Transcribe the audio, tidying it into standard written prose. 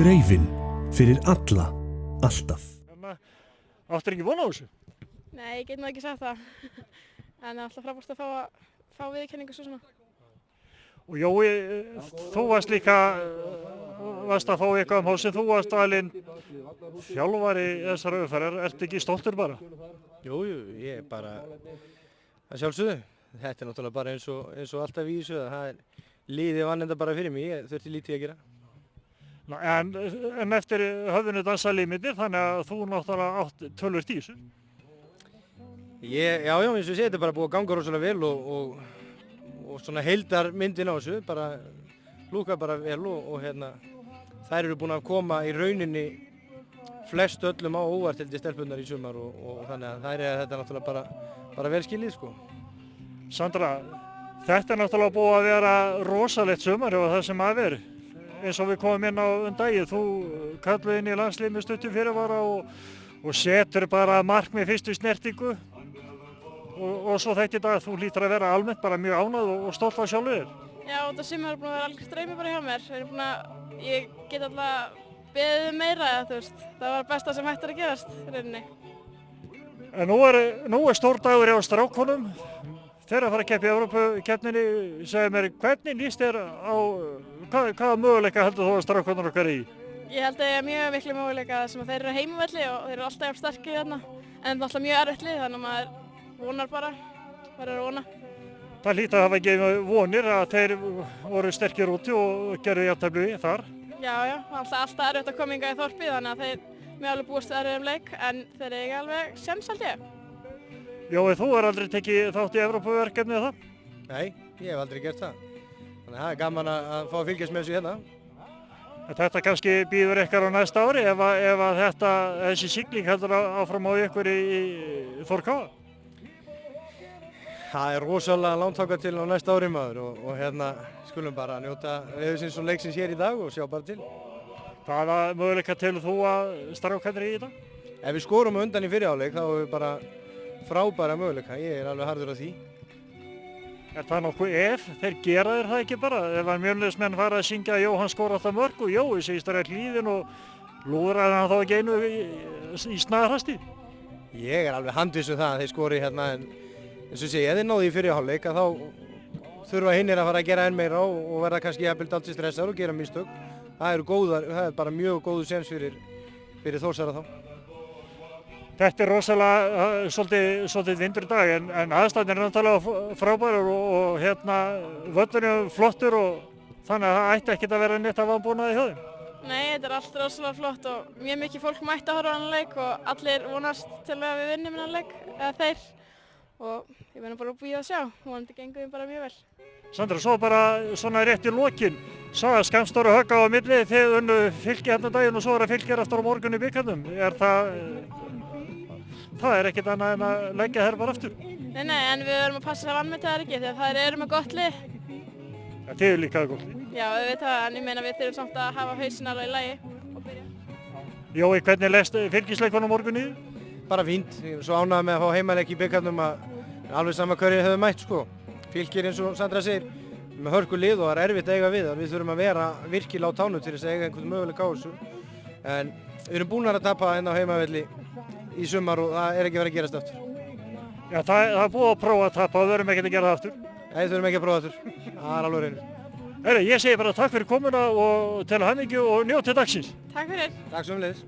Greifinn fyrir alla, alltaf. Áttir ekki von á þessu? Nei, ég get nú ekki sagt það. En það er alltaf frábært að fá viðurkenningu svo svona. Og Jói, þú varst líka að fá eitthvað hálsinn, þú varst valinn þjálfari þessar umferðar, ertu ekki stoltur bara? Jú, ég er bara að sjálfsögðu. Þetta er náttúrulega bara eins og alltaf í þessu, það er liðið vann þetta bara fyrir mig, ég þurfti lítið að gera. En eftir höfðinu dansa límitið, þannig að þú náttúrulega átt tölvört í þessu? Já, eins og ég segi, þetta er bara búið að ganga rosalega vel og svona heildarmyndin á þessu, bara lúka bara vel og þær eru búin að koma í rauninni flest öllum á óvart held ég stelpunnar í sumar og þannig að þær er þetta náttúrulega bara vel skilið sko. Sandra, þetta er náttúrulega búið að vera rosalegt sumar og það sem að vera. Eins og við komum inn á daginn, þú kalluð inn í landslið með stuttum fyrirvara og setur bara mark með fyrstu snertingu og svo þetta í dag þú hlýtur að vera almennt bara mjög ánægð og stolt af sjálfur þér. Já, þetta sumar er búin að vera algjör streymi bara hjá mér. Ég get alltaf beðið meira, það var besta sem hægt er að gerast í rauninni. En nú er stór dagur hjá strákunum. Þeir að fara að keppa í Evrópukeppninni, segja mér hvernig líst þér á, hvaða möguleika heldur þú að strákunum okkar í? Ég held að ég er mjög miklu möguleika sem að þeir eru heimavelli og þeir eru alltaf jafn sterkir þarna. En það er alltaf mjög erfitt lið, þannig að maður vonar bara, maður er að vona. Það hlýtur að hafa gefið vonir að þeir voru sterkir úti og gerðu jafntefli þar. Já, alltaf erfitt að koma hingað í þorpið, þannig að þeir mjög alveg búist erfiðum leik, en þeir eiga alveg séns held ég. Jói, þú har aldrei tekið þátt í Evrópuverkefni eða það? Nei, ég hef aldrei gert það. Þannig að það er gaman að fá að fylgjast með þessu hérna. Þetta kannski býður ykkar á næsta ári ef að þessi sigling heldur áfram á ykkur í Þórkáa? Það er rosalega langt þangað til á næsta ári maður og skulum bara njóta veðursins og leiksins hér í dag og sjá bara til. Hvaða möguleika telur þú að strákarnir í þetta? Ef við skorum undan í fyrri hálfleik þá erum við bara frábæra möguleika, ég er alveg harður á því. Er það nokkuð ef? Þeir gera þér það ekki bara? Ef að Mjölnismenn fara að syngja að Jóhann skora alltaf mörg og Jói segist þær er hlýðin og lúðraði hann þá ekki einu í snarhasti? Ég er alveg handviss það að þeir skori en eins og segja, ef þeir náðu í fyrri hálfleik þá þurfa hinnir að fara að gera enn meira og verða kannski jafnvel dálítið stressaðir og gera mistök. Það er bara mjög góður séns fyrir Þórsara þá. Þetta er rosalega svolítið vindur í dag en aðstæðan er náttúrulega frábærar og völlurinn flottur og þannig að það ætti ekkert að vera neitt að vanbúnaði hjá þeim. Nei, þetta er allt rosalega flott og mjög mikið fólk mætti að horfa á þennan leik og allir vonast til að við vinnum þennan leik, eða þeir. Og ég verður bara að bíða að sjá, vonandi gengur þeim bara mjög vel. Sandra, svo bara svona rétt í lokin, Saga skammstóra högg á milli, þið unnu Fylki hérna daginn og svo er að Fylki aftur á morgun í bikarnum. Það er ekkert annað en að leggja þær bara aftur. Nei, en við verðum að passa að vanmeta þær ekki því að þær eru með gott lið. Ja, þið eru líka gott lið. Já, við veitum það, en ég meina við þurfum samt að hafa hausinn alveg í lagi og byrja. Jói, hvernig leist Fylkisleikunum morgun í þið? Bara fínt, ég er svo ánægður með að fá heimaleik í bikarnum að alveg sama hverju höfum mætt sko. Fylkir eins og Sandra segir með hörku lið og það er erfitt að eiga við og við þurfum að vera virkilega á tánum til þess að eiga einhvern möguleika á þessu. En við erum búin að tapa á heimavelli í sumar og það er ekki verið að gerast aftur. Já, það er búið að prófa að tapa og við þurfum ekki að gera það aftur. Nei, við þurfum ekki að prófa aftur. Það er alveg reynir. Ég segi bara takk fyrir komuna og til hamingju og njótið dagsins. Takk fyrir. Takk sömuleiðis.